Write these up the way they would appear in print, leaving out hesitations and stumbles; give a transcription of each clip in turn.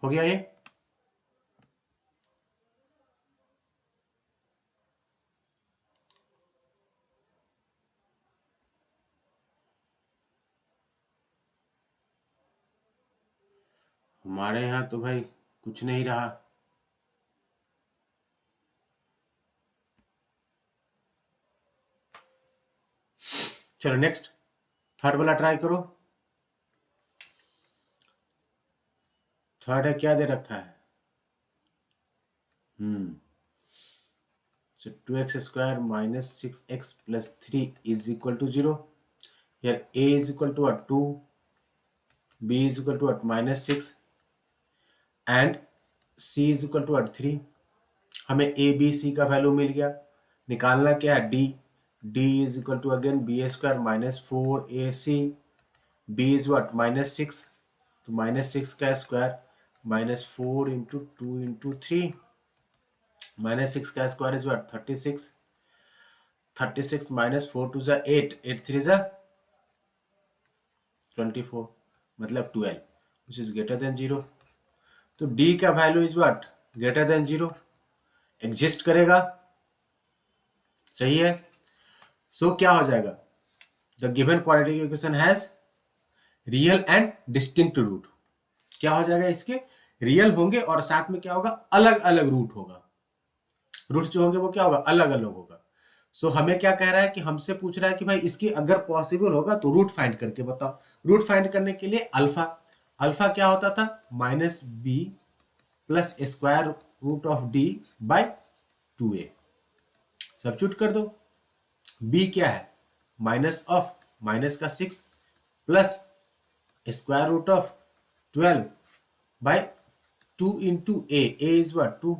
हो गया ये? हमारे यहाँ तो भाई कुछ नहीं रहा। चलो नेक्स्ट, थर्ड वाला ट्राई करो। थर्ड है, क्या दे रखा है? So 2x square minus 6x plus 3 is equal to 0. Here a is equal to what? 2, b is equal to what? Minus 6 and c is equal to what? 3. हमें a b c का value मिल गया। निकालना क्या है? d is equal to again b square minus 4ac, b is what? Minus 6, तो minus 6 का square minus 4 into 2 into 3, minus 6 का square is what? 36, 36 minus 4 2 जा 8, 8 3 जा 24, मतलब 12, which is greater than 0. तो d का value is what? Greater than 0, exist करेगा। सही है। सो क्या हो जाएगा? The given quadratic equation has real and distinct root. क्या हो जाएगा? इसके रियल होंगे और साथ में क्या होगा? अलग अलग रूट होगा। रूट जो होंगे वो क्या होगा? अलग अलग होगा। सो हमें क्या कह रहा है कि हमसे पूछ रहा है कि भाई इसकी अगर पॉसिबल होगा तो रूट फाइंड करके बताओ। रूट फाइंड करने के लिए अल्फा, अल्फा क्या होता था? Minus B plus square root of D by 2a। Substitute कर दो। b क्या है? माइनस ऑफ माइनस का 6 plus square root of 12 by 2 into A is what? 2।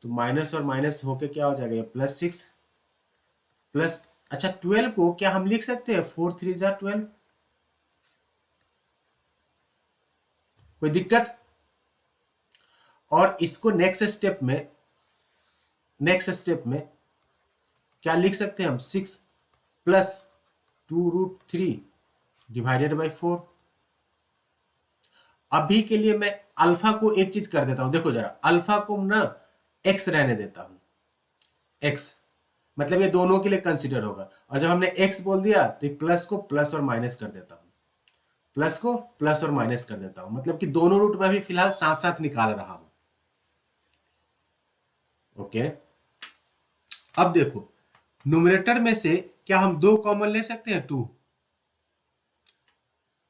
तो माइनस और माइनस होके क्या हो जाएगा? प्लस 6 प्लस, अच्छा 12 को क्या हम लिख सकते हैं? 4 3 जा 12। कोई दिक्कत? और इसको नेक्स्ट स्टेप में क्या लिख सकते हैं हम? 6 प्लस 2 रूट 3 डिवाइडेड बाई 4। अभी के लिए मैं अल्फा को एक चीज कर देता हूं, देखो जरा, अल्फा को ना एक्स रहने देता हूं। एक्स मतलब ये दोनों के लिए कंसीडर होगा, और जब हमने एक्स बोल दिया तो प्लस को प्लस और माइनस कर देता हूं, प्लस को प्लस और माइनस कर देता हूं, मतलब कि दोनों रूट में भी फिलहाल साथ साथ निकाल रहा हूं। ओके, अब देखो न्यूमरेटर में से क्या हम 2 कॉमन ले सकते हैं? 2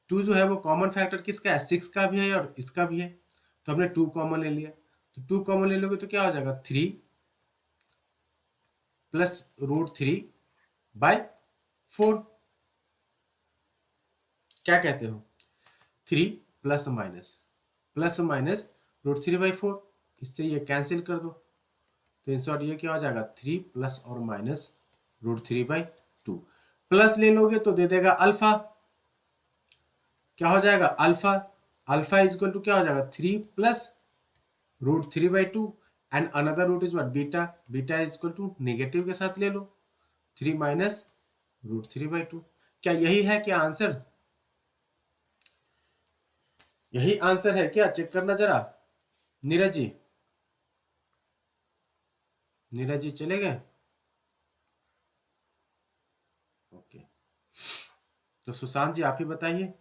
जो है वो कॉमन फैक्टर किसका है? 6 का भी है और इसका भी है, तो हमने 2 कॉमन ले लिया। तो 2 कॉमन ले लोगे तो क्या हो जाएगा? 3 प्लस रूट 3 बाय 4। क्या कहते हो? 3 प्लस माइनस रूट 3 बाई 4, इससे ये कैंसिल कर दो। तो इन शॉर्ट ये क्या हो जाएगा? 3 प्लस और माइनस रूट 3 बाई 2। प्लस ले लोगे तो दे देगा अल्फा। क्या हो जाएगा? Alpha, alpha is equal to क्या हो जाएगा? 3 plus root 3 by 2 and another root is what? Beta, beta is equal to negative के साथ ले लो, 3 माइनस रूट 3 बाई 2। क्या यही है क्या आंसर? यही आंसर है क्या? चेक करना जरा। नीरज जी, नीरज जी चले गए? ओके, तो सुशांत जी आप ही बताइए।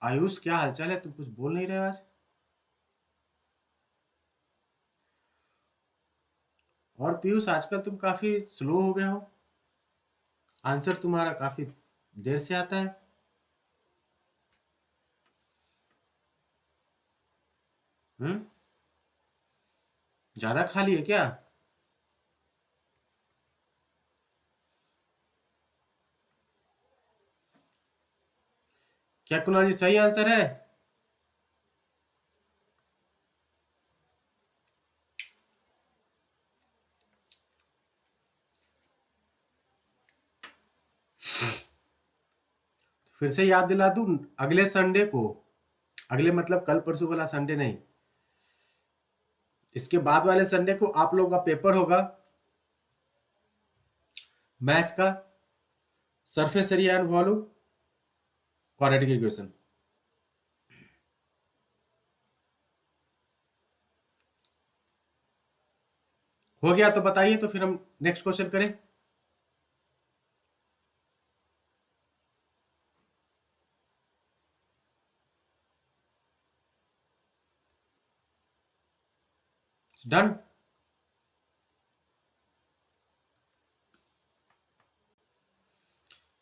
आयुष क्या हालचाल है? तुम कुछ बोल नहीं रहे हो आज। और पीयूष आजकल तुम काफी स्लो हो गए हो, आंसर तुम्हारा काफी देर से आता है। ज्यादा खा लिए क्या? क्या कुणाल जी सही आंसर है? फिर से याद दिला दूं, अगले संडे को, अगले मतलब कल परसों वाला संडे नहीं, इसके बाद वाले संडे को आप लोगों का पेपर होगा मैथ का, surface area and volume quadratic equation. हो गया तो बताइए, तो फिर हम नेक्स्ट क्वेश्चन करें। डन।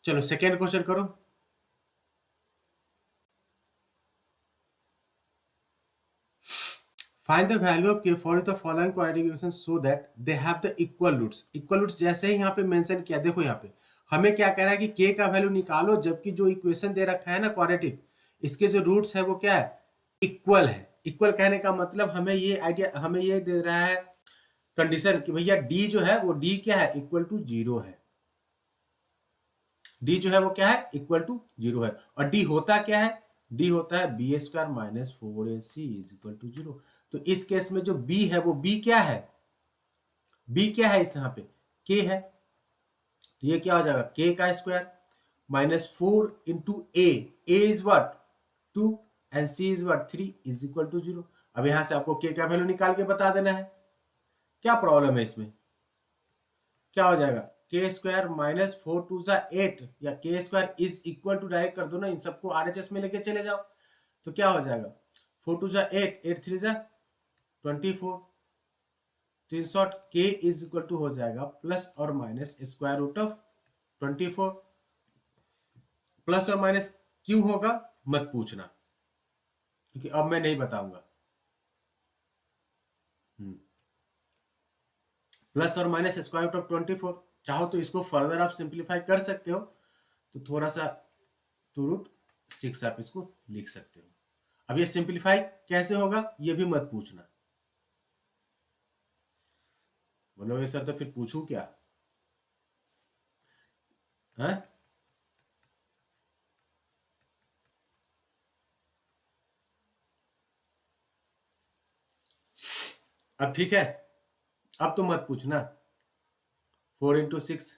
चलो सेकेंड क्वेश्चन करो। Find the value of k for the following quadratic equation so that they have the equal roots. Equal roots जैसे ही यहाँ पे मेंशन किया, देखो यहाँ पे हमें क्या कह रहा है कि k का वैल्यू निकालो, जबकि जो इक्वेशन दे रखा है ना क्वाड्रेटिक, इसके जो रूट्स है वो क्या है, इक्वल है। इक्वल कहने का मतलब हमें ये आइडिया, हमें ये दे रहा है कंडीशन कि भैया d जो है वो d क्या है, इक्वल टू जीरो है। d जो है वो क्या है, इक्वल टू जीरो है। और d होता क्या है, d होता है B square minus 4ac is equal to zero. तो इस केस में जो b है वो b क्या है, b क्या है इस यहाँ पे, k है। तो ये क्या हो जाएगा, k का square minus 4 into a is what 2 and c is what 3 is equal to zero. अब यहां से आपको k का वैल्यू निकाल के बता देना है। क्या प्रॉब्लम है इसमें, क्या हो जाएगा, के स्क्वायर माइनस 4 टू 8 या K square is equal to, direct कर दो ना, इन सबको आरएचएस में लेके चले जाओ। तो क्या हो जाएगा, 4 टू 8, 8 3 24, तो in short K is equal to हो जाएगा प्लस और minus square root of 24। Plus और माइनस क्यों होगा मत पूछना, क्योंकि अब मैं नहीं बताऊंगा। प्लस और माइनस स्क्वायर रूट ऑफ 24, चाहो तो इसको फर्दर आप सिंप्लीफाई कर सकते हो, तो थोड़ा सा 2√6 आप इसको लिख सकते हो। अब ये सिंप्लीफाई कैसे होगा ये भी मत पूछना। बोलोगे सर तो फिर पूछूं क्या है। अब ठीक है, अब तो मत पूछना। 4 इंटू 6।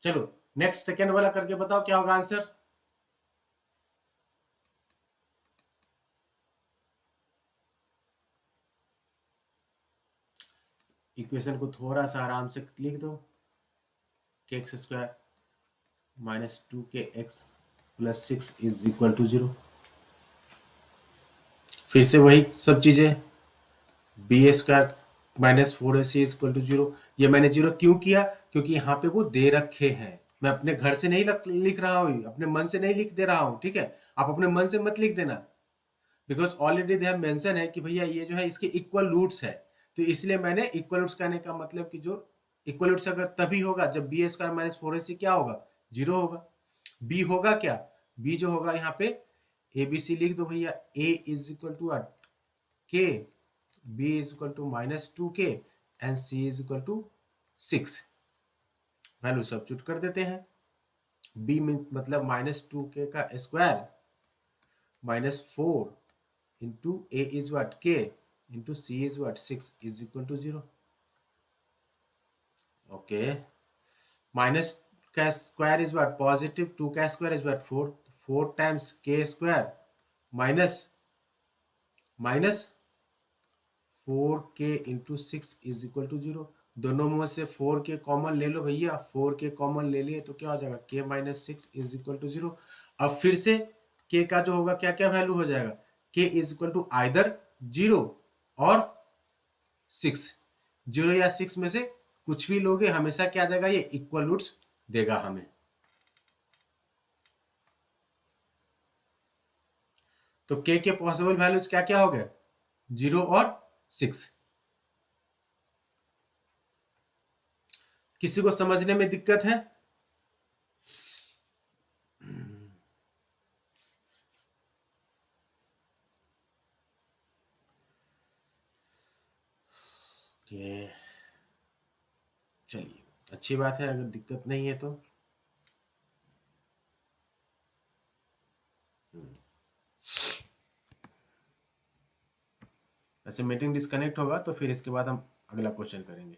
चलो नेक्स्ट सेकेंड वाला करके बताओ क्या होगा आंसर। इक्वेशन को थोड़ा सा आराम से लिख दो, के x square minus 2 K X plus 6 is equal to zero. फिर से वही सब चीजें, B square minus 4ac is equal to zero. ये मैंने जीरो क्यों किया, क्योंकि यहाँ पे वो दे रखे हैं। मैं अपने घर से नहीं लिख रहा हूँ, अपने मन से नहीं लिख दे रहा हूँ, ठीक है। आप अपने मन से मत लिख देना, because already they have mention है कि भैया ये जो है इसके इक्वल रूट्स है। तो इसलिए मैंने इक्वल रूट्स कहने का मतलब कि जो इक्वल रूट्स अगर तभी होगा जब बी स्क्वायर माइनस 4ac क्या होगा, जीरो होगा। बी होगा क्या, बी जो होगा यहाँ पे ए बी सी लिख दो भैया, A is equal to K, B is equal to minus 2 K and C is equal to 6। Value substitute कर देते हैं। बी मतलब -2k का square minus 4 into A is what K into C is what 6 is equal to zero. Okay, minus का square is what positive, 2 का square is what 4, 4 times K square minus minus 4k into 6 is equal to zero. दोनों में से 4k common ले लो भैया, 4k common ले लिए तो क्या हो जाएगा, k minus 6 is equal to zero. अब फिर से k का जो होगा क्या क्या वैल्यू हो जाएगा, k is equal to either zero और 6। जीरो या 6 में से कुछ भी लोगे, हमेशा क्या देगा, ये इक्वल रूट्स देगा हमें। तो k के पॉसिबल वैल्यूज क्या क्या हो गए, जीरो और 6। किसी को समझने में दिक्कत है। कि चलिए अच्छी बात है, अगर दिक्कत नहीं है तो। ऐसे मीटिंग डिस्कनेक्ट होगा तो फिर इसके बाद हम अगला क्वेश्चन करेंगे।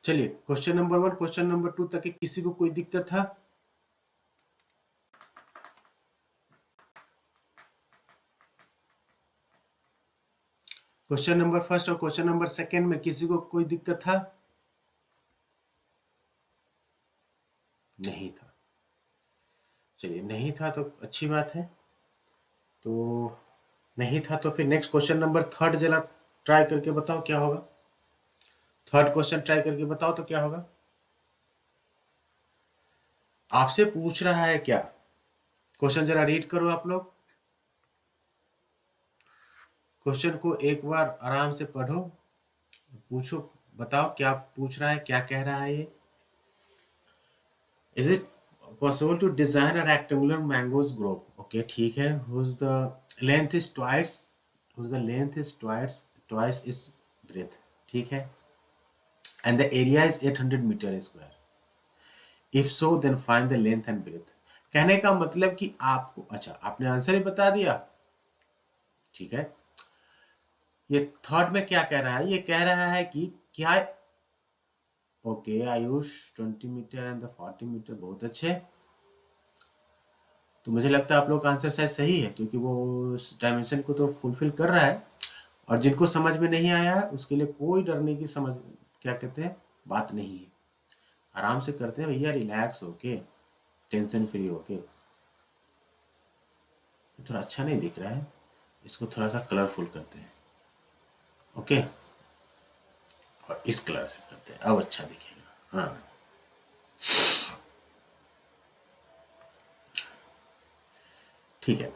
चलिए क्वेश्चन नंबर 1 क्वेश्चन नंबर 2 तक किसी को कोई दिक्कत था? क्वेश्चन नंबर फर्स्ट और क्वेश्चन नंबर सेकंड में किसी को कोई दिक्कत था? नहीं था। चलिए नहीं था तो अच्छी बात है। तो नहीं था तो फिर नेक्स्ट क्वेश्चन नंबर थर्ड जरा ट्राई करके बताओ क्या होगा। थर्ड क्वेश्चन ट्राई करके बताओ तो क्या होगा। आपसे पूछ रहा है क्या? क्वेश्चन जरा रीड करो आप लोग। क्वेश्चन को एक बार आराम से पढ़ो, पूछो, बताओ क्या पूछ रहा है, क्या कह रहा है ये। Is it possible to design a rectangular mangoes grove? Okay ठीक है। Whose the length is twice, whose the length is twice twice is breadth, ठीक है। And the area is 800 metre square. If so then find the length and breadth. कहने का मतलब कि आपको, अच्छा आपने आंसर ही बता दिया, ठीक है। ये थर्ड में क्या कह रहा है? ये कह रहा है कि क्या, okay Ayush 20 metre and the 40 metre, बहुत अच्छे। तो मुझे लगता है आप लोग का आंसर शायद सही है, क्योंकि वो उस डायमेंशन को तो फुलफिल कर रहा है। और जिनको समझ में नहीं आया है उसके लिए कोई डरने की, समझ क्या कहते हैं, बात नहीं है। आराम से करते हैं भैया, रिलैक्स होके, टेंशन फ्री होके। थोड़ा अच्छा नहीं दिख रहा है, इसको थोड़ा सा कलरफुल करते हैं, ओके। और इस कलर से करते हैं, अब अच्छा दिखेगा। हाँ ठीक है।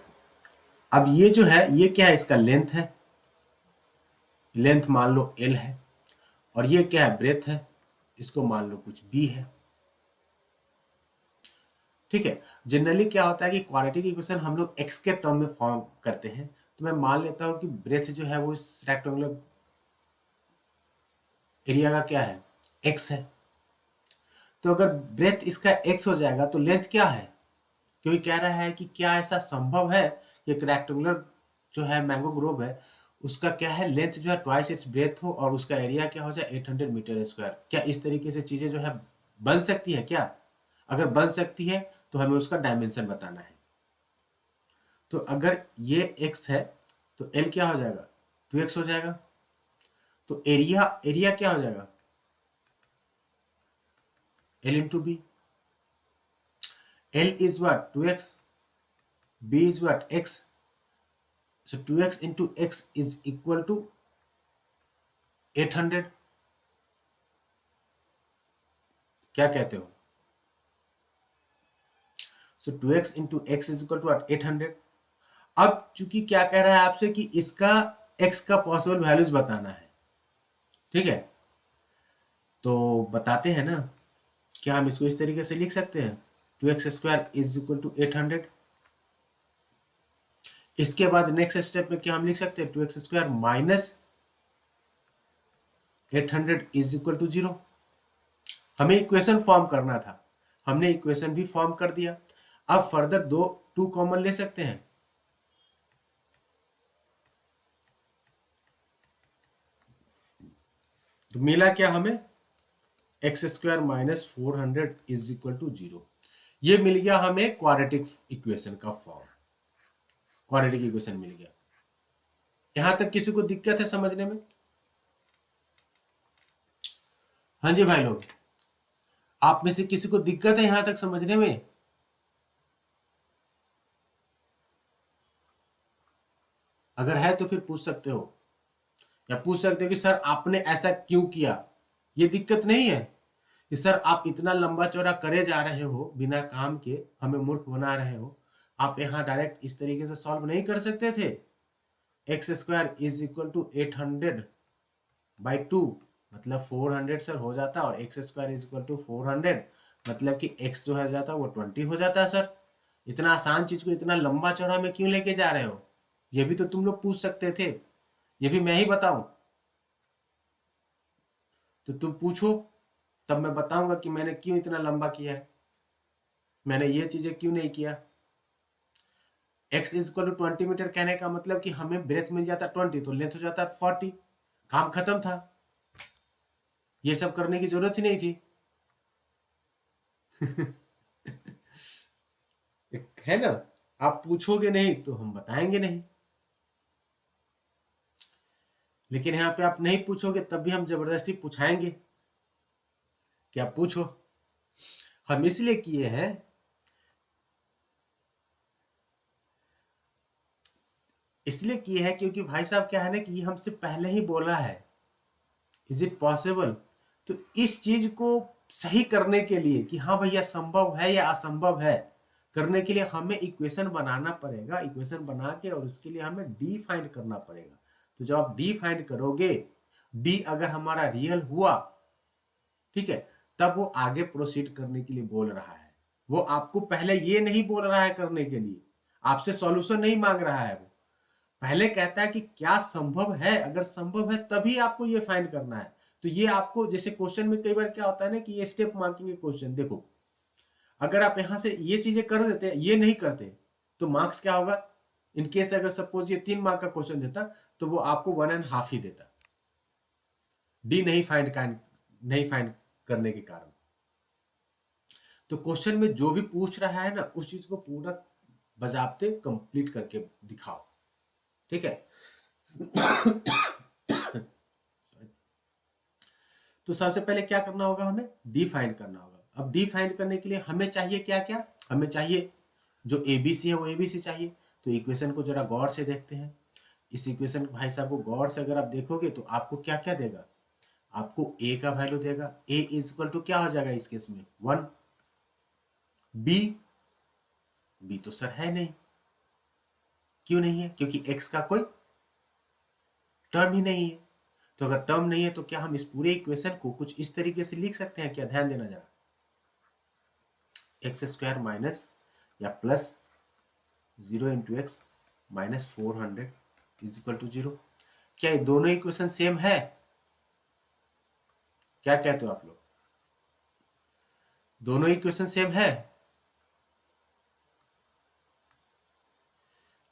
अब ये जो है, ये क्या है? इसका लेंथ है, लेंथ मान लो L है। और ये क्या है? ब्रेथ है, इसको मान लो कुछ B है, ठीक है। जनरली क्या होता है कि क्वाड्रेटिक इक्वेशन हम लोग x के टर्म में फॉर्म करते हैं। तो मैं मान लेता हूं कि ब्रेथ जो है वो इस रेक्टेंगुलर एरिया का क्या है? x है। तो अगर ब्रेथ इसका x हो जाएगा तो लेंथ क्या है? क्योंकि कह रहा है कि क्या ऐसा संभव है कि एक रेक्टेंगुलर जो है मैंगो ग्रोव है, उसका क्या है, लेंथ जो है ट्वाइस इट्स ब्रेथ हो और उसका एरिया क्या हो जाए 800 मीटर स्क्वायर। क्या इस तरीके से चीजें जो है बन सकती है क्या? अगर बन सकती है तो हमें उसका डायमेंशन बताना है। तो अगर ये x है तो L क्या हो जाएगा? 2x हो जाएगा। तो एरिया, एरिया क्या हो जाएगा? L into B. L is what? 2x. B is what? X. So 2x into x is equal to 800. क्या कहते हो? So 2x into x is equal to what? 800. अब चूंकि क्या कह रहा है आपसे कि इसका x का पॉसिबल वैल्यूज बताना है, ठीक है। तो बताते हैं ना, क्या हम इसको इस तरीके से लिख सकते हैं? 2x square is equal to 800। इसके बाद नेक्स्ट स्टेप में क्या हम लिख सकते हैं? 2x square minus 800 is equal to 0। हमें इक्वेशन फॉर्म करना था, हमने इक्वेशन भी फॉर्म कर दिया। अब फर्दर दो 2 कॉमन ले सकते हैं। तो मिला क्या हमें? X square minus 400 is equal to 0। ये मिल गया हमें क्वाड्रेटिक इक्वेशन का फॉर्म, क्वाड्रेटिक इक्वेशन मिल गया। यहां तक किसी को दिक्कत है समझने में? हाँ जी भाई लोग, आप में से किसी को दिक्कत है यहां तक समझने में? अगर है तो फिर पूछ सकते हो। या पूछ सकते हो कि सर आपने ऐसा क्यों किया, ये दिक्कत नहीं है कि सर आप इतना लंबा चौड़ा करे जा रहे हो बिना काम के, हमें मूर्ख बना रहे हो, आप यहाँ डायरेक्ट इस तरीके से सॉल्व नहीं कर सकते थे। X square is equal to 800/2 मतलब 400 सर हो जाता, और X square is equal to 400 मतलब कि एक्स जो है जाता वो 20 हो जाता है। सर इतना आसान चीज को इतना लंबा चौड़ा में क्यों लेके जा रहे हो, ये भी तो तुम लोग पूछ सकते थे, ये भी मैं ही बताऊं? तो तुम पूछो, तब मैं बताऊंगा कि मैंने क्यों इतना लंबा किया है, मैंने ये चीजें क्यों नहीं किया। x is equal to 20 metre कहने का मतलब कि हमें ब्रेथ मिल जाता 20 तो लेंथ हो जाता 40, काम खत्म था, ये सब करने की जरूरत ही नहीं थी। है ना, आप पूछोगे नहीं तो हम बताएंगे नहीं, लेकिन यहाँ पे आप नहीं पूछोगे तब भी हम जबरदस्ती पूछाएंगे कि आप पूछो। हम इसलिए किए हैं, इसलिए किए हैं क्योंकि भाई साहब क्या है ना कि ये हमसे पहले ही बोला है, इज इट पॉसिबल, तो इस चीज को सही करने के लिए कि हाँ भैया संभव है या असंभव है, करने के लिए हमें इक्वेशन बनाना पड़ेगा, इक्वेशन बना के और उसके लिए हमें डी फाइंड करना पड़ेगा। तो जब आप डी फाइंड करोगे, डी अगर हमारा रियल हुआ, ठीक है, तब वो आगे प्रोसीड करने के लिए बोल रहा है। वो आपको पहले ये नहीं बोल रहा है करने के लिए, आपसे सॉल्यूशन नहीं मांग रहा है, वो पहले कहता है कि क्या संभव है, अगर संभव है तभी आपको ये फाइंड करना है। तो ये आपको, जैसे क्वेश्चन में कई बार क्या होता है ना कि ये स्टेप मांगेंगे क्वेश्चन, देखो अगर आप यहां से ये चीजें कर देते, ये नहीं करते, तो मार्क्स क्या होगा, इनकेस अगर सपोज ये 3 मार्क का क्वेश्चन देता तो वो आपको 1.5 ही देता, डी नहीं फाइंड करने के कारण। तो क्वेश्चन में जो भी पूछ रहा है ना उस चीज को पूरा बजाबते कंप्लीट करके दिखाओ, ठीक है। तो सबसे पहले क्या करना होगा, हमें डी फाइंड करना होगा। अब डी फाइंड करने के लिए हमें चाहिए क्या क्या, हमें चाहिए जो एबीसी है वो एबीसी चाहिए। तो इक्वेशन को जरा गौर से देखते हैं। इस इक्वेशन भाई साहब को गौर से अगर आप देखोगे तो आपको क्या क्या देगा, आपको ए का वैल्यू देगा, ए इज इक्वल टू क्या हो जाएगा इस केस में 1, बी तो सर है नहीं, क्यों नहीं है, क्योंकि एक्स का कोई टर्म ही नहीं है। तो अगर टर्म नहीं है तो क्या हम इस पूरे इक्वेशन को कुछ इस तरीके से लिख सकते हैं क्या, ध्यान देना जरा, एक्स स्क्वायर माइनस या plus 0 into X minus 400 is equal to 0। क्या ये दोनों इक्वेशन सेम है, क्या कहते हो आप लोग, दोनों इक्वेशन सेम है?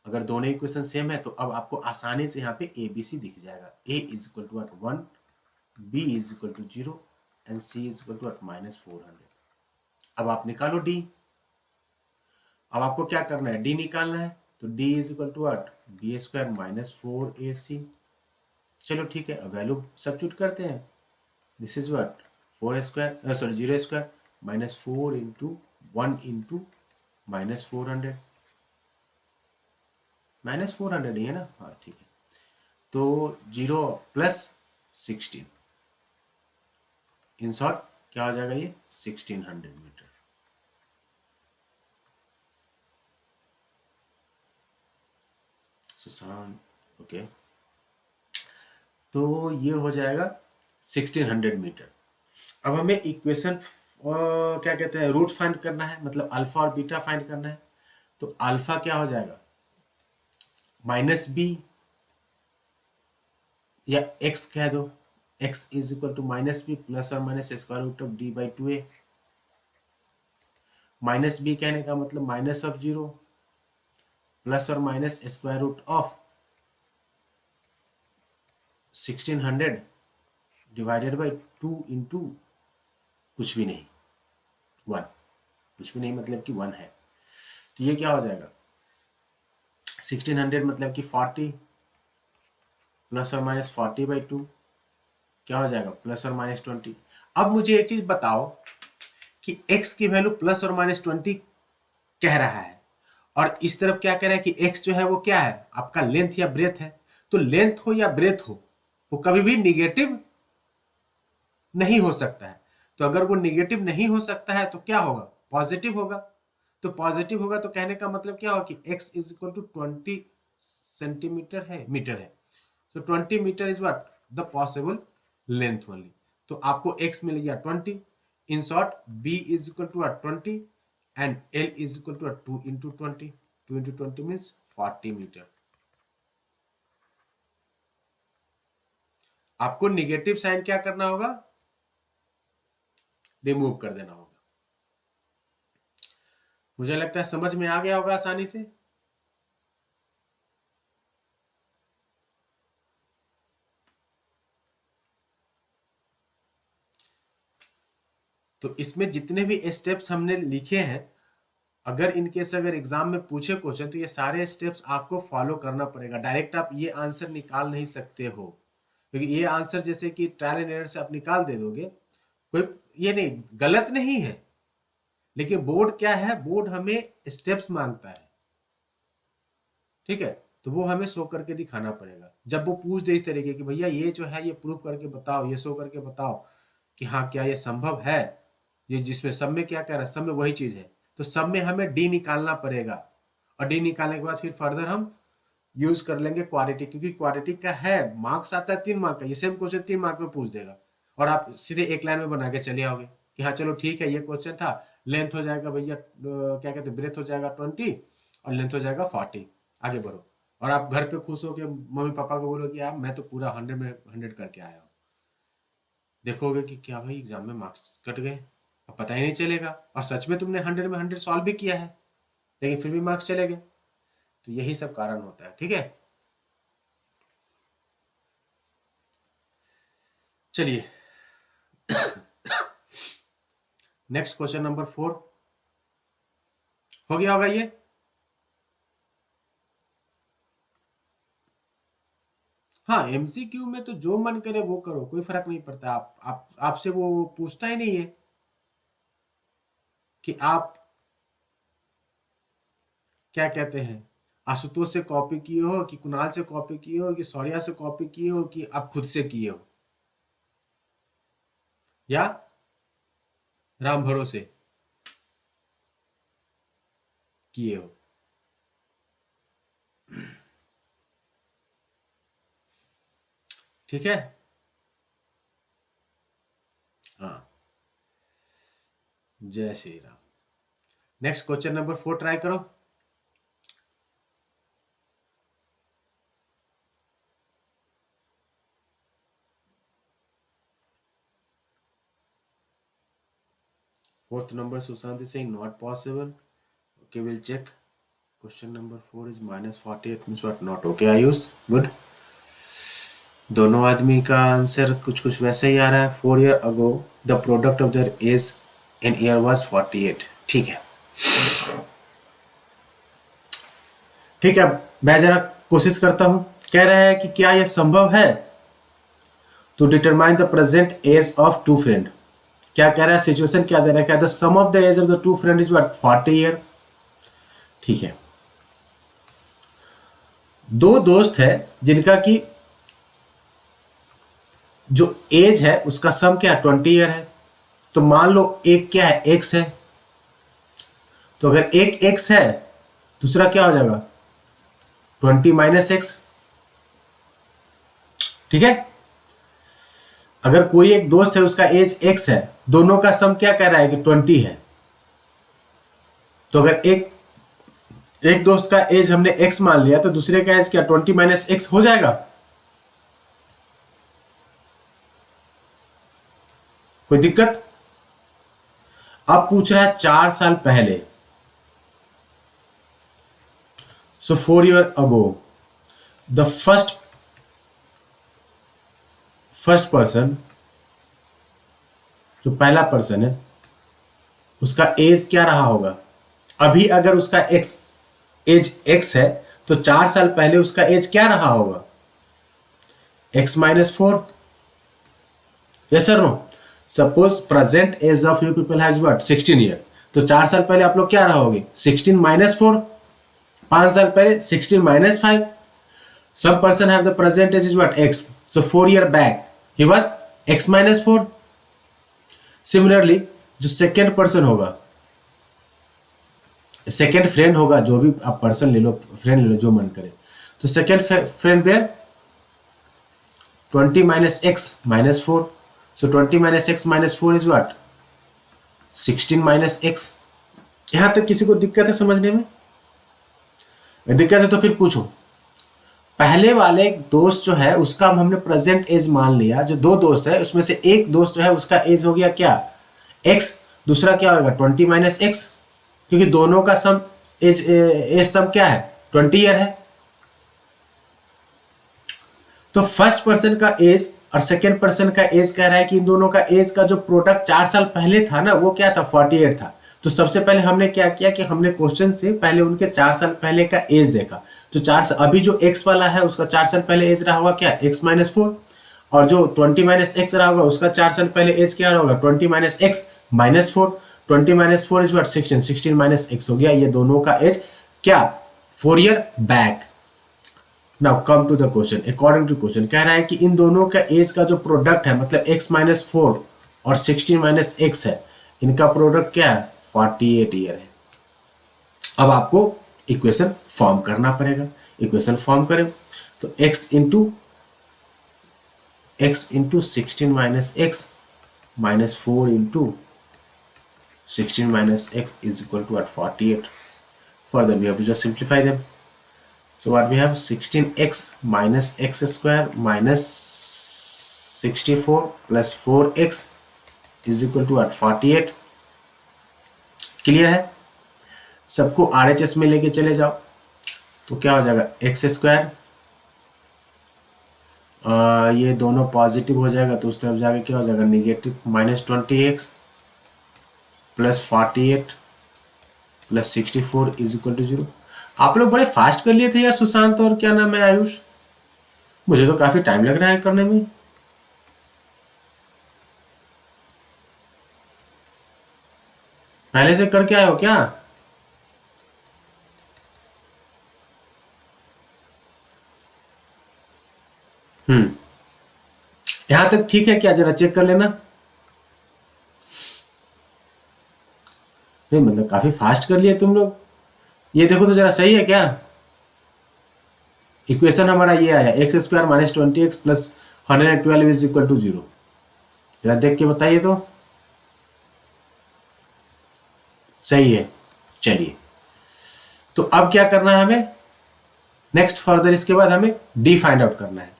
अगर दोनों इक्वेशन सेम है तो अब आपको आसानी से यहाँ पे ए बी सी दिख जाएगा, A is equal to 1, B is equal to 0 and C is equal to minus 400। अब आप निकालो डी। अब आपको क्या करना है, डी निकालना है, तो D is equal to B square minus 4ac। चलो ठीक है, अब वैल्यू सब्स्टिट्यूट करते हैं। This is what 4 square sorry 0 square minus 4 into 1 into minus 400, minus 400 ही है ना, हाँ ठीक है। तो 0 प्लस 16, इन शॉर्ट क्या हो जाएगा ये 1600 मीटर। सुशांत ओके, तो ये हो जाएगा 1600 मीटर। अब हमें इक्वेशन क्या कहते हैं रूट फाइंड करना है, मतलब अल्फा और बीटा फाइंड करना है। तो अल्फा क्या हो जाएगा माइनस बी या एक्स कह दो, X is equal to minus B plus और minus square root of D by 2a। Minus B कहने का मतलब माइनस ऑफ 0 प्लस और minus square root of 1600 divided by 2 into कुछ भी नहीं 1, कुछ भी नहीं मतलब कि 1 है। तो ये क्या हो जाएगा 1600 मतलब कि 40 प्लस और माइनस 40/2 क्या हो जाएगा प्लस और माइनस 20। अब मुझे एक चीज बताओ कि x की वैल्यू प्लस और माइनस 20 कह रहा है, और इस तरफ क्या कह रहा है कि x जो है वो क्या है आपका लेंथ या ब्रेथ है। तो लेंथ हो या ब्रेथ हो, वो कभी भी निगेटिव नहीं हो सकता है। तो अगर वो निगेटिव नहीं हो सकता है तो क्या होगा, पॉजिटिव होगा। तो पॉजिटिव होगा तो कहने का मतलब क्या होगा कि x is equal to 20 centimetre है, मीटर है। तो 20 metre is what the possible length only. तो आपको x मिल गया 20। In short b is equal to 20 and l is equal to 2 into 20। 2 into 20 means 40 metre. आपको निगेटिव साइन क्या करना होगा, रिमूव कर देना होगा। मुझे लगता है समझ में आ गया होगा आसानी से। तो इसमें जितने भी स्टेप्स हमने लिखे हैं, अगर इनकेस अगर एग्जाम में पूछे क्वेश्चन तो ये सारे स्टेप्स आपको फॉलो करना पड़ेगा। डायरेक्ट आप ये आंसर निकाल नहीं सकते हो, क्योंकि ये आंसर जैसे कि ट्रायल एंड एरर से आप निकाल दे दोगे, कोई ये नहीं गलत नहीं है, लेकिन बोर्ड क्या है, बोर्ड हमें स्टेप्स मांगता है, ठीक है। तो वो हमें शो करके दिखाना पड़ेगा। जब वो पूछ दे इस तरीके की भैया ये जो है ये प्रूव करके बताओ, ये शो करके बताओ कि हाँ क्या ये संभव है, ये जिसमें सब में क्या कह रहा है, सब में वही चीज है, तो सब में हमें डी निकालना पड़ेगा। और डी निकालने के बाद फिर फर्दर हम यूज कर लेंगे क्वाड्रेटिक, क्योंकि क्वाड्रेटिक का है मार्क्स आता है 3 मार्क का, ये सेम क्वेश्चन 3 मार्क में पूछ देगा और आप सीधे एक लाइन में बना के चले आओगे कि हाँ चलो ठीक है ये क्वेश्चन था, लेंथ हो जाएगा भैया क्या कहते हैं, ब्रेथ हो जाएगा 20 और लेंथ हो जाएगा 40, आगे बढ़ो। और आप घर पे खुश हो के मम्मी पापा को बोलो कि यार मैं तो पूरा 100 में 100 करके आया हूँ। देखोगे कि क्या भाई एग्जाम में मार्क्स कट गए, अब पता ही नहीं चलेगा, और सच में तुमने 100 में 100 सॉल्व भी किया है लेकिन फिर भी मार्क्स चले गए। तो यही सब कारण होता है, ठीक है। चलिए नेक्स्ट क्वेश्चन नंबर 4 हो गया होगा ये। हाँ एमसीक्यू में तो जो मन करे वो करो, कोई फर्क नहीं पड़ता। आपसे वो पूछता ही नहीं है कि आप क्या कहते हैं, आशुतोष से कॉपी किए हो कि कुणाल से कॉपी किए हो कि सौर्या से कॉपी किए हो कि आप खुद से किए हो या राम भरोसे किए हो। ठीक है, हाँ जय Shri Ram. Next question number 4 try करो। Fourth number Sushant is saying not possible. Okay, we'll check. Question number 4 is minus 48 means what? Not okay. Ayush, good. दोनों आदमी का आंसर कुछ कुछ वैसे ही आ रहा है। 4 years ago the product of their age in year was 48. ठीक है, ठीक है। मैं जरा कोशिश करता हूं। कह रहा है कि क्या यह संभव है to determine the present age of two friend. क्या कह रहा है, सिचुएशन क्या दे रहा है, the sum of the age of the two friend is what 40 year. ठीक है, दो दोस्त है जिनका की जो एज है उसका सम क्या 20 ईयर है। तो मान लो एक क्या है, एक्स है, तो अगर एक एक्स है दूसरा क्या हो जाएगा 20 माइनस एक्स। ठीक है, अगर कोई एक दोस्त है उसका एज एक्स है, दोनों का सम क्या कह रहा है कि 20 है, तो अगर एक दोस्त का एज हमने एक्स मान लिया तो दूसरे का एज क्या 20 माइनस एक्स हो जाएगा। कोई दिक्कत। अब पूछ रहा है 4 साल पहले, सो 4 years ago the first person, जो पहला पर्सन है उसका एज क्या रहा होगा। अभी अगर उसका एज एक्स है तो 4 साल पहले उसका एज क्या रहा होगा, X minus 4। Yes sir no. Suppose present age of you people has what 16 year, तो 4 साल पहले आप लोग क्या रहोगे 16 माइनस 4, 5 साल पहले 16 minus 5, some person have the present age is what, x, so 4 year back he was x minus 4. Similarly जो सेकेंड पर्सन होगा, सेकेंड फ्रेंड होगा, जो भी आप पर्सन ले लो, फ्रेंड ले लो, जो मन करे, तो second friend were 20 minus x minus 4, so 20 minus x minus 4 is what, 16 minus x. यहां तक किसी को दिक्कत है समझने में? दिक्कत है तो फिर पूछो। पहले वाले दोस्त जो है उसका हमने प्रेजेंट एज मान लिया, जो दो दोस्त है उसमें से एक दोस्त जो है उसका एज हो गया क्या, x, दूसरा क्या होगा 20 माइनस एक्स, क्योंकि दोनों का सम एज सम क्या है 20 ईयर है। तो फर्स्ट पर्सन का एज और सेकेंड पर्सन का एज कह रहा है कि इन दोनों का एज का जो प्रोडक्ट 4 साल पहले था ना वो क्या था 48 था। तो सबसे पहले हमने क्या किया कि हमने क्वेश्चन से पहले उनके 4 साल पहले का एज देखा। तो 4 साल अभी जो x वाला है उसका 4 साल पहले एज रहा होगा क्या x माइनस 4, और जो 20 माइनस एक्स रहा होगा उसका 4 साल पहले एज क्या रहा होगा 20 minus X minus 4, 20 minus 4 is what 16, 16 minus X हो गया। ये दोनों का एज क्या 4 year back. Now come to the question, according to question कह रहा है कि इन दोनों का एज का जो प्रोडक्ट है मतलब x माइनस 4 और 16 माइनस एक्स है, इनका प्रोडक्ट क्या है 48 ईयर है। अब आपको इक्वेशन फॉर्म करना पड़ेगा। इक्वेशन फॉर्म करें तो x into 16 minus x minus 4 into 16 minus x is equal to what 48. Further we have to just simplify them. So what we have 16x minus x square minus 64 plus 4x is equal to what 48. Clear है? सबको RHS में लेके चले जाओ तो क्या हो जाएगा एक्स स्क्वायर, ये दोनों पॉजिटिव हो जाएगा तो उस तरफ जाके क्या हो जाएगा negative, minus 20x plus 48 plus 64 is equal to 0। आप लोग बड़े फास्ट कर लिए थे यार सुशांत और क्या नाम है आयुष, मुझे तो काफी टाइम लग रहा है करने में। पहले से करके आए हो क्या? यहां तक ठीक है क्या? जरा चेक कर लेना। नहीं मतलब काफी फास्ट कर लिए तुम लोग। ये देखो तो जरा सही है क्या? इक्वेशन हमारा ये आया X square minus 20x plus 112 is equal to 0। जरा देख के बताइए तो सही है। चलिए तो अब क्या करना है हमें नेक्स्ट फर्दर, इसके बाद हमें डी फाइंड आउट करना है।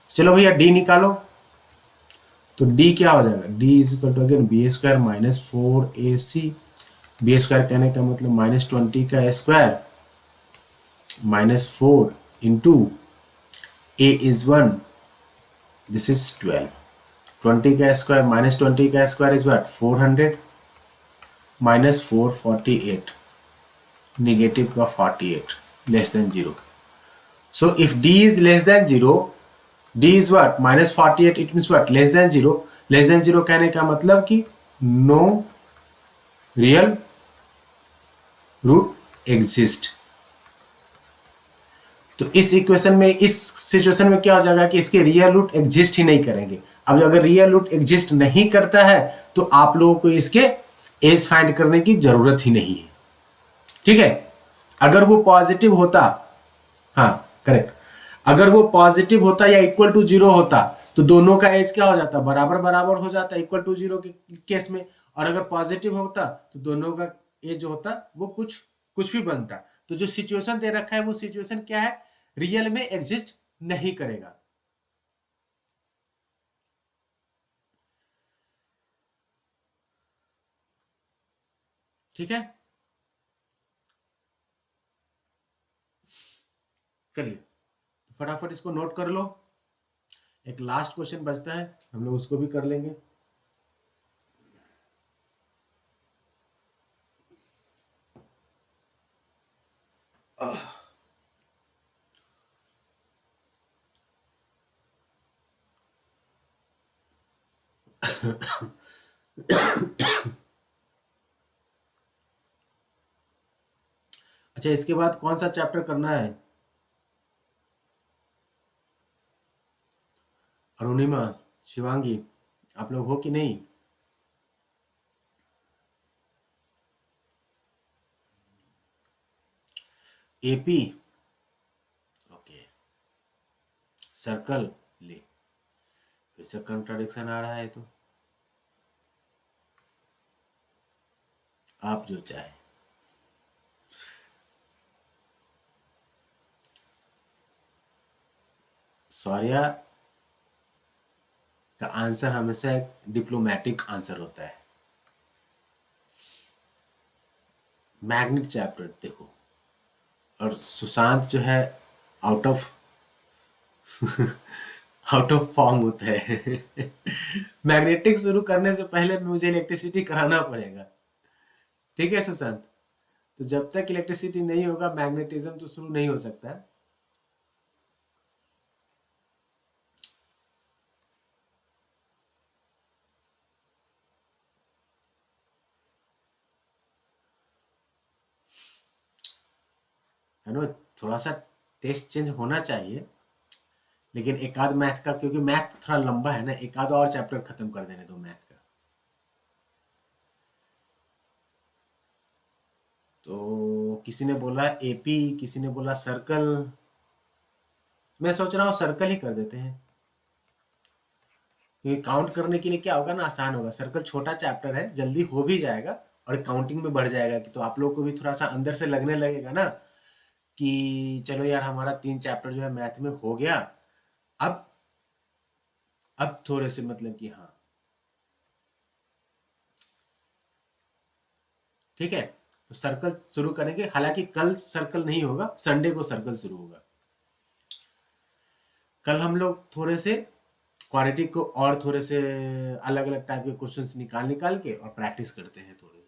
चलो भैया डी निकालो। तो डी क्या हो जाएगा, D is equal to again B square minus 4ac, B square कहने का मतलब माइनस 20 का square minus 4 into A is 1, this is 12, 20 का स्क्वायर माइनस 20 का square is what 400 minus 448 negative का 48 less than 0। So if D is less than 0, d is what minus 48, it means what less than 0। Less than 0 कहने का मतलब कि no real root exist. तो इस equation में इस सिचुएशन में क्या हो जाएगा कि इसके रियल रूट एग्जिस्ट ही नहीं करेंगे। अब अगर रियल रूट एग्जिस्ट नहीं करता है तो आप लोगों को इसके एज फाइंड करने की जरूरत ही नहीं है। ठीक है, अगर वो पॉजिटिव होता, हाँ करेक्ट, अगर वो पॉजिटिव होता या इक्वल टू 0 होता तो दोनों का एज क्या हो जाता बराबर बराबर हो जाता इक्वल टू 0 के केस में। और अगर पॉजिटिव होता तो दोनों का एज जो होता वो कुछ भी बनता। तो जो सिचुएशन दे रखा है वो सिचुएशन क्या है, रियल में एग्जिस्ट नहीं करेगा। ठीक है, चलिए फटाफट इसको नोट कर लो। एक लास्ट क्वेश्चन बचता है, हम लोग उसको भी कर लेंगे। अच्छा इसके बाद कौन सा चैप्टर करना है? अरुणिमा, शिवांगी, आप लोग हो कि नहीं? AP, okay. सर्कल, ले फिर से कंट्राडिक्शन आ रहा है, तो आप जो चाहे। सौर्या का आंसर हमेशा एक डिप्लोमेटिक आंसर होता है। मैग्नेट चैप्टर देखो, और सुशांत जो है out of out of form होता है। मैग्नेटिक शुरू करने से पहले मुझे इलेक्ट्रिसिटी कराना पड़ेगा, ठीक है सुशांत? तो जब तक इलेक्ट्रिसिटी नहीं होगा मैग्नेटिज्म तो शुरू नहीं हो सकता। है ना, थोड़ा सा टेस्ट चेंज होना चाहिए, लेकिन एक आध मैथ का, क्योंकि मैथ थोड़ा लंबा है ना, एक आध और चैप्टर खत्म कर देने दो मैथ का। तो किसी ने बोला एपी, किसी ने बोला सर्कल। मैं सोच रहा हूँ सर्कल ही कर देते हैं, क्योंकि काउंट करने के लिए क्या होगा ना, आसान होगा। सर्कल छोटा चैप्टर है, जल्दी हो भी जाएगा और काउंटिंग में बढ़ जाएगा, कि तो आप लोग को भी थोड़ा सा अंदर से लगने लगेगा ना कि चलो यार हमारा 3 चैप्टर जो है मैथ में हो गया। अब थोड़े से मतलब कि हाँ, ठीक है। तो सर्कल शुरू करेंगे, हालांकि कल सर्कल नहीं होगा, संडे को सर्कल शुरू होगा। कल हम लोग थोड़े से क्वाड्रेटिक को और थोड़े से अलग अलग टाइप के क्वेश्चंस निकाल निकाल के और प्रैक्टिस करते हैं थोड़े से।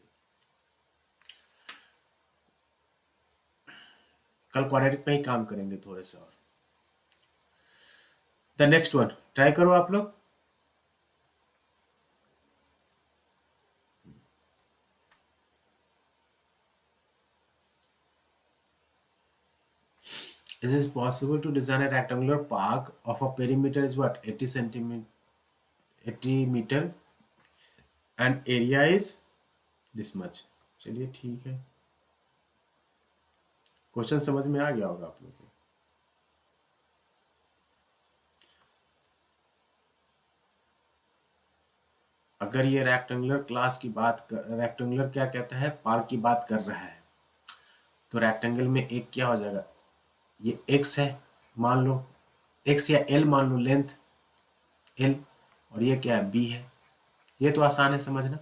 कल क्वाड्रेटिक पे ही काम करेंगे थोड़े से और। द नेक्स्ट वन ट्राई करो आप लोग। Is it possible to design a rectangular park of a perimeter is what 80 centimeter 80 meter and area is this much? चलिए ठीक है, क्वेश्चन समझ में आ गया होगा आप लोगों को। अगर ये रेक्टेंगुलर क्लास की बात कर, रेक्टेंगुलर क्या कहता है, पार्क की बात कर रहा है, तो रेक्टेंगल में एक क्या हो जाएगा, ये एक्स है मान लो, एक्स या एल मान लो, लेंथ एल, और ये क्या है, बी है। ये तो आसान है समझना।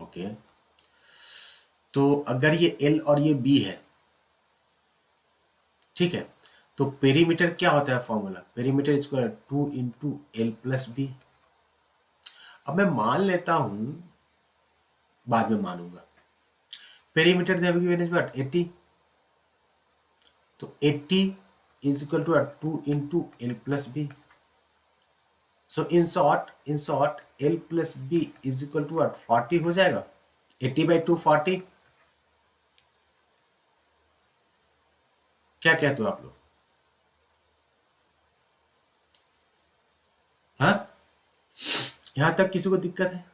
ओके, तो अगर ये एल और ये बी है, ठीक है, तो पेरीमीटर क्या होता है formula, perimeter equal 2 into L plus B. अब मैं मान लेता हूं, बाद में मानूंगा, perimeter they have given is what 80, तो 80 is equal to 2 into L plus B. So in short L plus B is equal to what 40 हो जाएगा। 80/2 40। क्या कहते हो आप लोग? हाँ, यहां तक किसी को दिक्कत है?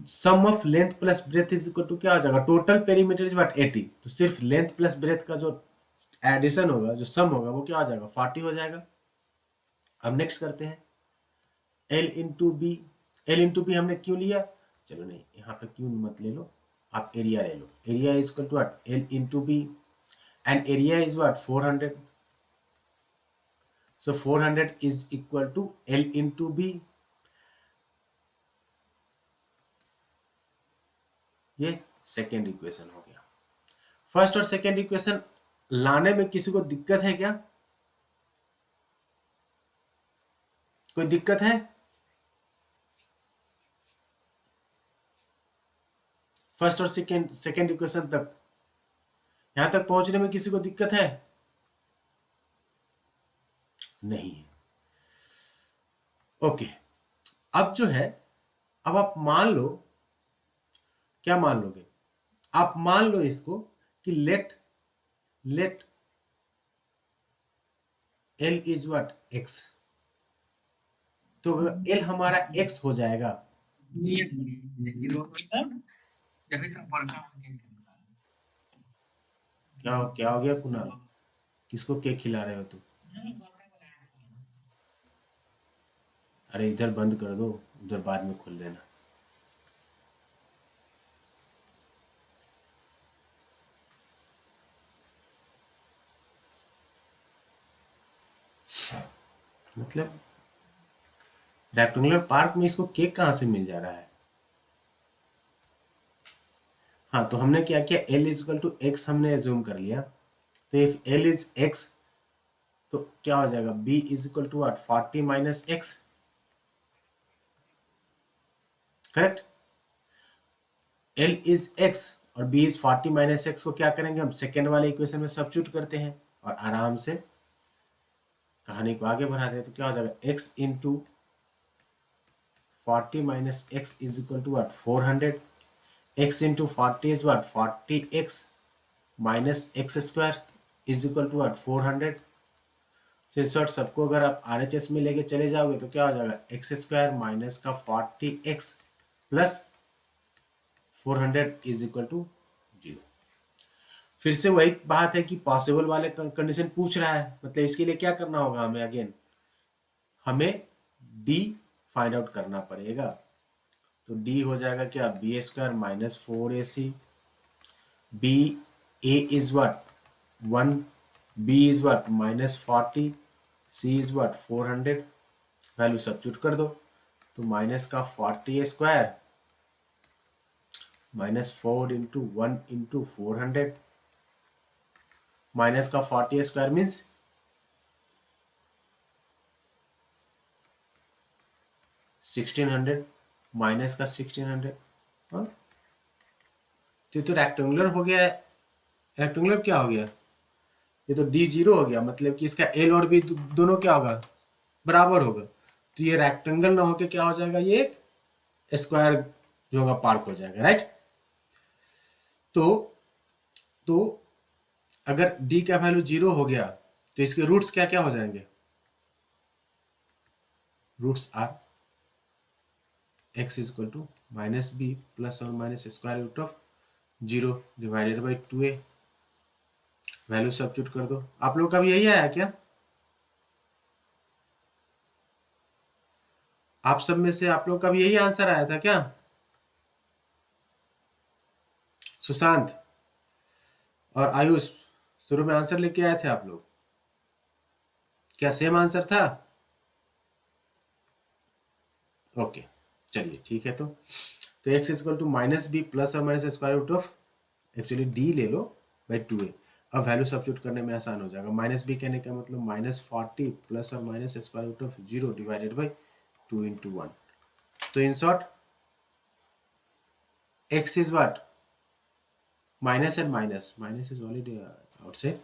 Sum of length plus breadth is equal to क्या हो जाएगा, टोटल पेरीमीटर इज व्हाट 80, तो सिर्फ लेंथ प्लस ब्रेथ का जो एडिशन होगा, जो सम होगा, वो क्या हो जाएगा 40 हो जाएगा। अब नेक्स्ट करते हैं, L into B. L into B हमने क्यों लिया, चलो नहीं यहाँ पे क्यों मत ले लो, आप एरिया ले लो। Area is equal to what L into B, and area is what 400। So 400 is equal to L into B. ये सेकेंड इक्वेशन हो गया। फर्स्ट और सेकेंड इक्वेशन लाने में किसी को दिक्कत है क्या? कोई दिक्कत है? फर्स्ट और सेकेंड इक्वेशन तक, यहां तक पहुंचने में किसी को दिक्कत है? नहीं है। ओके, अब जो है, अब आप मान लो, क्या मान लोगे, आप मान लो इसको कि let L is what X, तो एल हमारा एक्स हो जाएगा, क्या हो गया कुणाल, किसको केक खिला रहे हो तुम? अरे इधर बंद कर दो, उधर बाद में खोल देना। मतलब रेक्टेंगुलर पार्क में इसको केक कहाँ से मिल जा रहा है? हाँ, तो हमने क्या किया, L is equal to X हमने एज्यूम कर लिया, तो इफ एल इज एक्स तो क्या हो जाएगा, B is equal to what, 40 minus X, correct. L is X और बी इज 40 माइनस एक्स को क्या करेंगे हम, सेकेंड वाले इक्वेशन में सब्स्टिट्यूट करते हैं और आराम से कहानी को आगे बढ़ाते हैं, तो क्या हो जाएगा, X into 40 minus X is equal to what, 400, x into 40 is what, 40x minus x square is equal to what, 400। से शॉर्ट सबको अगर आप RHS में लेके चले जाओगे तो क्या हो जाएगा, एक्स स्क्वायर माइनस का 40x plus 400 is equal to 0। फिर से वही बात है कि पॉसिबल वाले कंडीशन पूछ रहा है, मतलब इसके लिए क्या करना होगा हमें, अगेन हमें d फाइंड आउट करना पड़ेगा, तो d हो जाएगा क्या, B square minus 4ac, B a is what 1, b is what minus 40, c is what 400, value substitute कर दो, तो माइनस का 40 square minus 4 into 1 into 400, minus का 40 स्क्वायर मीन्स 1600, माइनस का 1600, हाँ तो रेक्टेंगुलर हो गया है, रेक्टेंगुलर क्या हो गया, ये तो डी जीरो हो गया, मतलब कि इसका एल और बी दोनों क्या होगा, बराबर होगा, तो ये रेक्टेंगल ना होके क्या हो जाएगा, ये एक स्क्वायर जो होगा पार्क हो जाएगा, राइट। तो अगर d का वैल्यू 0 हो गया तो इसके रूट्स क्या क्या हो जाएंगे, roots are x is equal to minus B plus और minus square root of 0 divided by 2a, value substitute कर दो। आप लोग का भी यही आया क्या, आप सब में से आप लोग का भी यही आंसर आया था क्या, सुशांत और आयुष शुरू में आंसर लेके आए थे आप लोग, क्या सेम आंसर था? ओके चलिए ठीक है, तो x is equal to minus B plus और minus square root of, actually d ले लो बाई 2a, अब वैल्यू सब्स्टिट्यूट करने में आसान हो जाएगा, माइनस बी कहने का मतलब माइनस 40 प्लस और minus square root of 0 divided by 2 into 1, तो in short x is what, minus and minus, minus is already outside,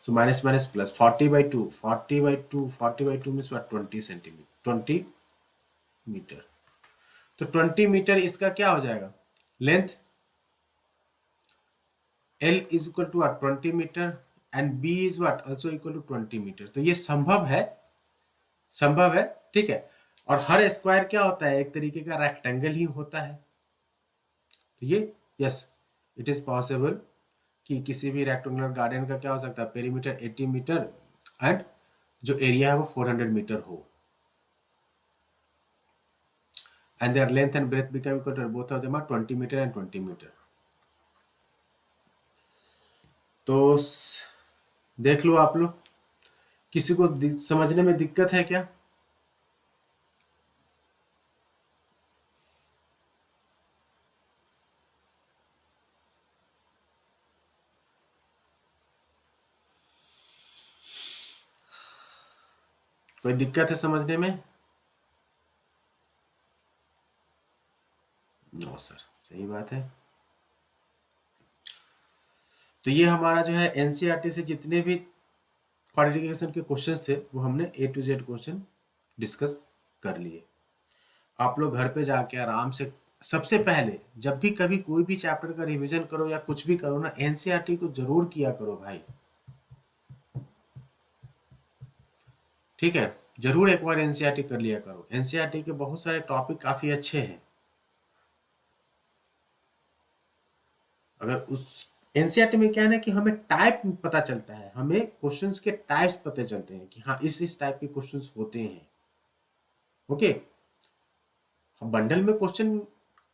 so minus minus plus 40 by 2, 40 by 2, 40 by 2 means what, 20 centimetre, 20 metre, तो 20 metre इसका क्या हो जाएगा, length L is equal to what, 20 metre and B is what also equal to 20 metre, तो ये संभव है, संभव है, ठीक है। और हर स्क्वायर क्या होता है, एक तरीके का रेक्टेंगल ही होता है, तो ये यस इट इज पॉसिबल कि किसी भी रेक्टेंगुलर गार्डन का क्या हो सकता है, पेरीमीटर 80 मीटर एंड जो एरिया है वो 400 मीटर हो, and their length and breadth become equal to, both of them are 20 meter and 20 meter। तो देख लो आप लोग, किसी को समझने में दिक्कत है क्या, कोई दिक्कत है समझने में? नो सर, सही बात है। तो ये हमारा जो है एनसीईआरटी से जितने भी क्वालिफिकेशन के क्वेश्चंस थे वो हमने A to Z question discuss कर लिए। आप लोग घर पे जाके आराम से, सबसे पहले जब भी कभी कोई भी चैप्टर का रिवीजन करो या कुछ भी करो ना, एनसीईआरटी को जरूर किया करो भाई। ठीक है, जरूर एक बार एनसीईआरटी कर लिया करो। एनसीईआरटी के बहुत सारे टॉपिक काफी अच्छे हैं। अगर उस एनसीईआरटी में क्या है ना कि हमें टाइप पता चलता है, हमें क्वेश्चंस के टाइप्स पता चलते हैं कि हाँ इस टाइप के क्वेश्चंस होते हैं। ओके, बंडल में क्वेश्चन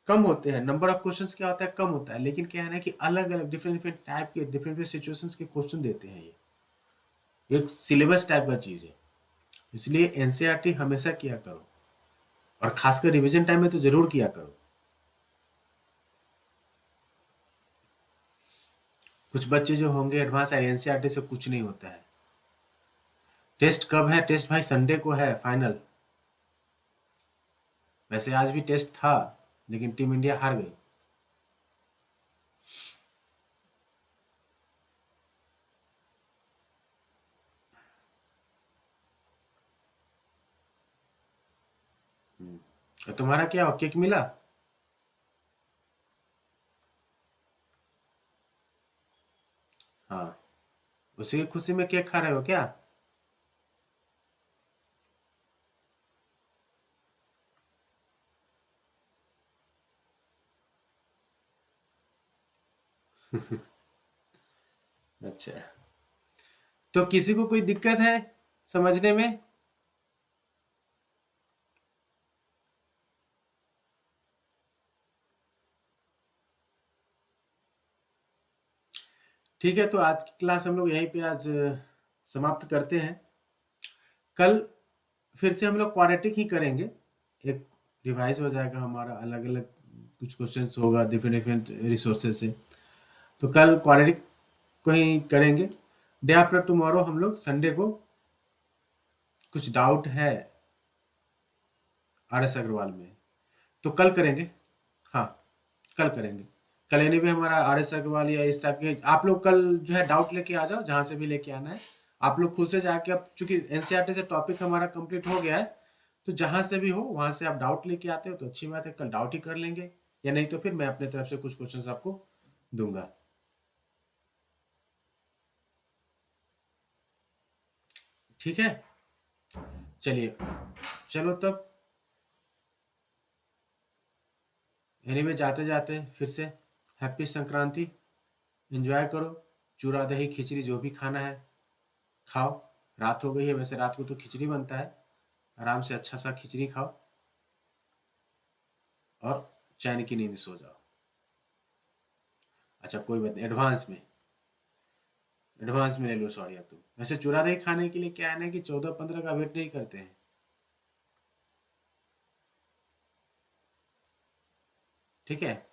कम होते हैं, नंबर ऑफ क्वेश्चंस क्या होता है कम होता है, लेकिन क्या है ना कि अलग अलग डिफरेंट डिफरेंट टाइप के डिफरेंट सिचुएशंस के क्वेश्चन देते हैं। ये एक सिलेबस टाइप का चीज है, इसलिए एनसीईआरटी हमेशा किया करो, और खासकर रिवीजन टाइम में तो जरूर किया करो। कुछ बच्चे जो होंगे एडवांस एनसीईआरटी से कुछ नहीं होता है। टेस्ट कब है? टेस्ट भाई संडे को है फाइनल। वैसे आज भी टेस्ट था, लेकिन टीम इंडिया हार गई। तो तुम्हारा क्या हो, केक मिला? हाँ, उसी की खुशी में केक खा रहे हो क्या? अच्छा, तो किसी को कोई दिक्कत है समझने में? ठीक है, तो आज की क्लास हम लोग यहीं पे आज समाप्त करते हैं। कल फिर से हम लोग क्वाड्रेटिक ही करेंगे, एक रिवाइज हो जाएगा हमारा, अलग अलग कुछ क्वेश्चंस होगा डिफरेंट डिफरेंट रिसोर्सेज से। तो कल क्वाड्रेटिक को ही करेंगे। डे आफ्टर टुमारो हम लोग संडे को, कुछ डाउट है आर एस अग्रवाल में तो कल करेंगे। हाँ, कल करेंगे। कल यानी भी हमारा आर एस अग्रवाल या इस टाइप के आप लोग कल जो है डाउट लेके आ जाओ, जहां से भी लेके आना है। आप लोग खुद से जाके, अब चूंकि एनसीईआरटी से टॉपिक हमारा कंप्लीट हो गया है, तो जहां से भी हो वहां से आप डाउट लेके आते हो तो अच्छी बात है, कल डाउट ही कर लेंगे, या नहीं तो फिर मैं अपने तरफ से कुछ क्वेश्चंस आपको दूंगा। ठीक है, चलिए, चलो तब। एनीवे जाते जाते फिर से हैप्पी संक्रांति, एंजॉय करो। चूड़ा दही खिचड़ी जो भी खाना है खाओ। रात हो गई है, वैसे रात को तो खिचड़ी बनता है, आराम से अच्छा सा खिचड़ी खाओ और चैन की नींद सो जाओ। अच्छा कोई बात नहीं, एडवांस में ले लो सॉरी तुम। वैसे चूड़ा दही खाने के लिए क्या है ना कि 14-15 का वेट नहीं करते हैं। ठीक है।